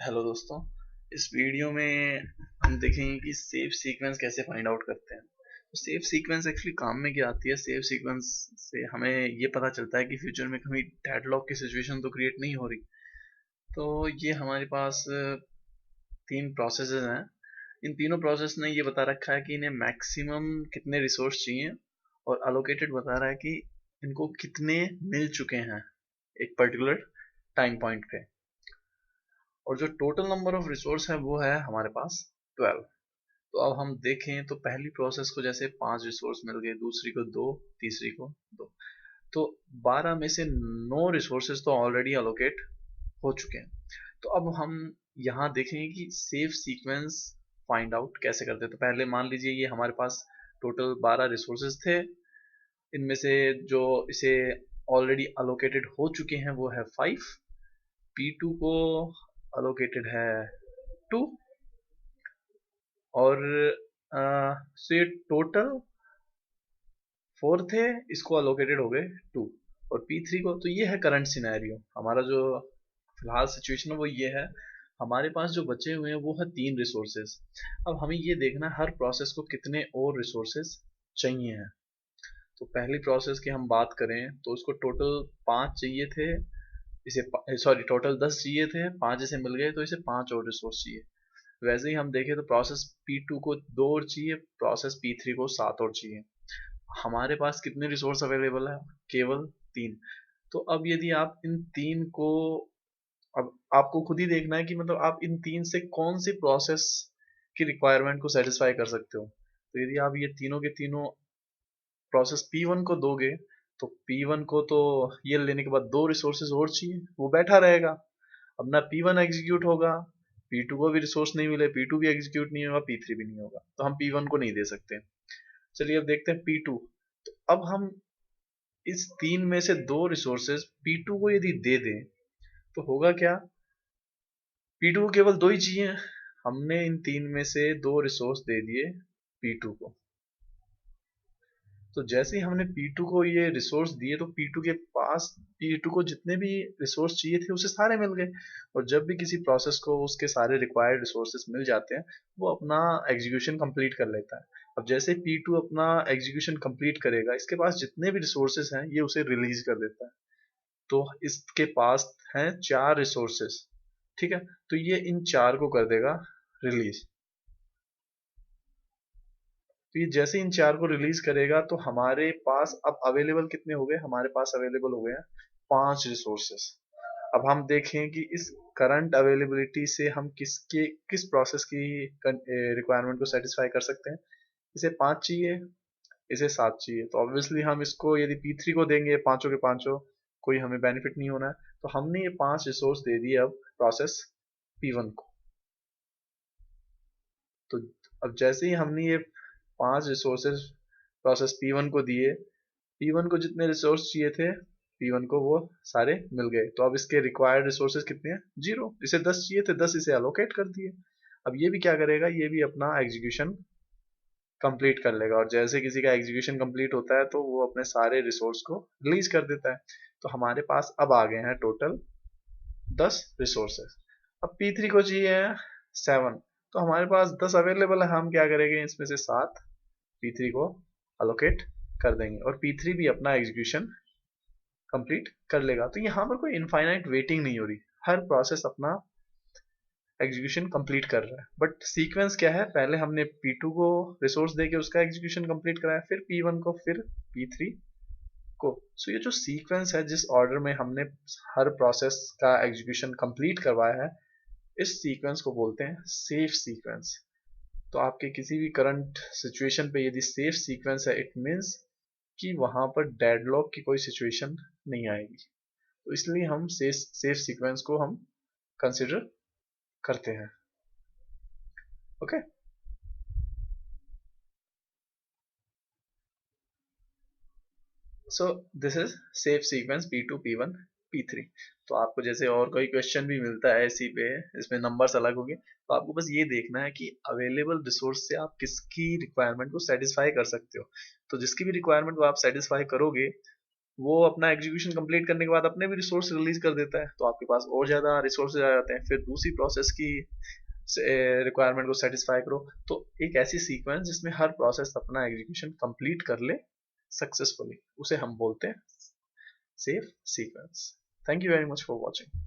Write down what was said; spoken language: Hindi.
हेलो दोस्तों। इस वीडियो में हम देखेंगे कि सेव सीक्वेंस कैसे फाइंड आउट करते हैं। तो सेव सीक्वेंस एक्चुअली काम में क्या आती है। सेव सीक्वेंस से हमें ये पता चलता है कि फ्यूचर में कभी डेडलॉक की सिचुएशन तो क्रिएट नहीं हो रही। तो ये हमारे पास तीन प्रोसेसेस हैं। इन तीनों प्रोसेस ने ये बता रखा है कि इन्हें मैक्सिमम कितने रिसोर्स चाहिए, और अलोकेटेड बता रहा है कि इनको कितने मिल चुके हैं एक पर्टिकुलर टाइम पॉइंट पे। और जो टोटल नंबर ऑफ रिसोर्स है वो है हमारे पास 12। तो अब हम देखें तो पहली प्रोसेस को जैसे 5 रिसोर्स मिल गए, दूसरी को 2, तीसरी को 2। तो 12 में से 9 रिसोर्सेज तो ऑलरेडी अलोकेट हो चुके हैं। तो अब हम यहाँ देखेंगे कि सेव सीक्वेंस फाइंड आउट कैसे करते हैं। तो पहले मान लीजिए ये हमारे पास टोटल 12 रिसोर्सेज थे। इनमें से जो इसे ऑलरेडी अलोकेटेड हो चुके हैं वो है 5। P2 को अलोकेटेड है 2। और से टोटल 4 थे, इसको अलोकेटेड हो गए 2। और P3 को, तो ये है करंट सिनेरियो हमारा। जो फिलहाल सिचुएशन है वो ये है। हमारे पास जो बचे हुए हैं वो है 3 रिसोर्सेज। अब हमें ये देखना है हर प्रोसेस को कितने और रिसोर्सेज चाहिए हैं। तो पहली प्रोसेस की हम बात करें तो उसको टोटल 5 चाहिए थे। इसे सॉरी टोटल 10 चाहिए थे, 5 इसे मिल गए तो इसे 5 और रिसोर्स चाहिए। वैसे ही हम देखें तो प्रोसेस P2 को 2 और चाहिए, प्रोसेस P3 को 7 और चाहिए। हमारे पास कितने रिसोर्स अवेलेबल है? केवल 3। तो अब यदि आप इन तीन को, अब आपको खुद ही देखना है कि मतलब आप इन तीन से कौन सी प्रोसेस की रिक्वायरमेंट को सेटिस्फाई कर सकते हो। तो यदि आप ये तीनों के तीनों प्रोसेस P1 को दोगे तो P1 को तो ये लेने के बाद 2 रिसोर्सेज और चाहिए, वो बैठा रहेगा। अब ना P1 एग्जीक्यूट होगा, P2 को भी रिसोर्स नहीं मिले, P2 भी एग्जीक्यूट नहीं होगा, P3 भी नहीं होगा, तो हम P1 को नहीं दे सकते। चलिए अब देखते हैं P2। तो अब हम इस तीन में से 2 रिसोर्सेज P2 को यदि दे दें तो होगा क्या? P2 को केवल 2 ही चाहिए। हमने इन तीन में से 2 रिसोर्स दे दिए P2 को। तो जैसे ही हमने P2 को ये रिसोर्स दिए तो P2 के पास, P2 को जितने भी रिसोर्स चाहिए थे उसे सारे मिल गए। और जब भी किसी प्रोसेस को उसके सारे रिक्वायर्ड रिसोर्सेस मिल जाते हैं वो अपना एग्जीक्यूशन कंप्लीट कर लेता है। अब जैसे P2 अपना एग्जीक्यूशन कंप्लीट करेगा, इसके पास जितने भी रिसोर्सेस हैं ये उसे रिलीज कर देता है। तो इसके पास हैं 4 रिसोर्सेस, ठीक है। तो ये इन 4 को कर देगा रिलीज। तो ये जैसे इन 4 को रिलीज करेगा तो हमारे पास अब अवेलेबल कितने हो गए? हमारे पास अवेलेबल हो गए हैं 5 रिसोर्सेस। अब हम देखें कि इस करंट अवेलेबिलिटी से हम किस प्रोसेस की रिक्वायरमेंट को सेटिस्फाई कर सकते हैं। इसे 5 चाहिए, इसे 7 चाहिए, तो ऑब्वियसली हम इसको यदि P3 को देंगे पांचों के पांचों, कोई हमें बेनिफिट नहीं होना है। तो हमने ये 5 रिसोर्स दे दिए अब प्रोसेस P1 को। तो अब जैसे ही हमने ये 5 रिसोर्सेज प्रोसेस P1 को दिए, P1 को जितने रिसोर्स चाहिए थे P1 को वो सारे मिल गए। तो अब इसके रिक्वायर्ड रिसोर्सेज कितने हैं? 0। इसे 10 चाहिए थे, 10 इसे अलोकेट कर दिए। अब ये भी क्या करेगा? ये भी अपना एग्जीक्यूशन कंप्लीट कर लेगा। और जैसे किसी का एग्जीक्यूशन कंप्लीट होता है तो वो अपने सारे रिसोर्स को रिलीज कर देता है। तो हमारे पास अब आ गए हैं टोटल 10 रिसोर्सेज। अब P3 को चाहिए 7। तो हमारे पास 10 अवेलेबल है, हम क्या करेंगे इसमें से 7 P3 को अलोकेट कर देंगे और P3 भी अपना एग्जीक्यूशन कंप्लीट कर लेगा। तो यहाँ पर कोई इनफाइनाइट वेटिंग नहीं हो रही, हर प्रोसेस अपना एग्जीक्यूशन कंप्लीट कर रहा है। बट सीक्वेंस क्या है? पहले हमने P2 को रिसोर्स देके उसका एग्जीक्यूशन कंप्लीट कराया, फिर P1 को, फिर P3 को। सो ये जो सीक्वेंस है, जिस ऑर्डर में हमने हर प्रोसेस का एग्जीक्यूशन कंप्लीट करवाया है, इस सीक्वेंस को बोलते हैं सेफ सीक्वेंस। तो आपके किसी भी करंट सिचुएशन पे यदि सेफ सीक्वेंस है, इट मीन्स कि वहां पर डेडलॉक की कोई सिचुएशन नहीं आएगी। तो इसलिए हम सेफ सीक्वेंस को हम कंसिडर करते हैं। Okay. So this is safe sequence P2, P1, P3। तो आपको जैसे और कोई क्वेश्चन भी मिलता है इसी पे, इसमें नंबर्स अलग होंगे, तो आपको बस ये देखना है कि अवेलेबल रिसोर्स से आप किसकी रिक्वायरमेंट को सेटिस्फाई कर सकते हो। तो जिसकी भी रिक्वायरमेंट को आप सेटिस्फाई करोगे वो अपना एग्जीक्यूशन कंप्लीट करने के बाद अपने भी रिसोर्स रिलीज कर देता है, तो आपके पास और ज़्यादा रिसोर्सेज आ जाते हैं, फिर दूसरी प्रोसेस की रिक्वायरमेंट को सेटिस्फाई करो। तो एक ऐसी सीक्वेंस जिसमें हर प्रोसेस अपना एग्जीक्यूशन कंप्लीट कर ले सक्सेसफुली, उसे हम बोलते हैं safe sequence. Thank you very much for watching.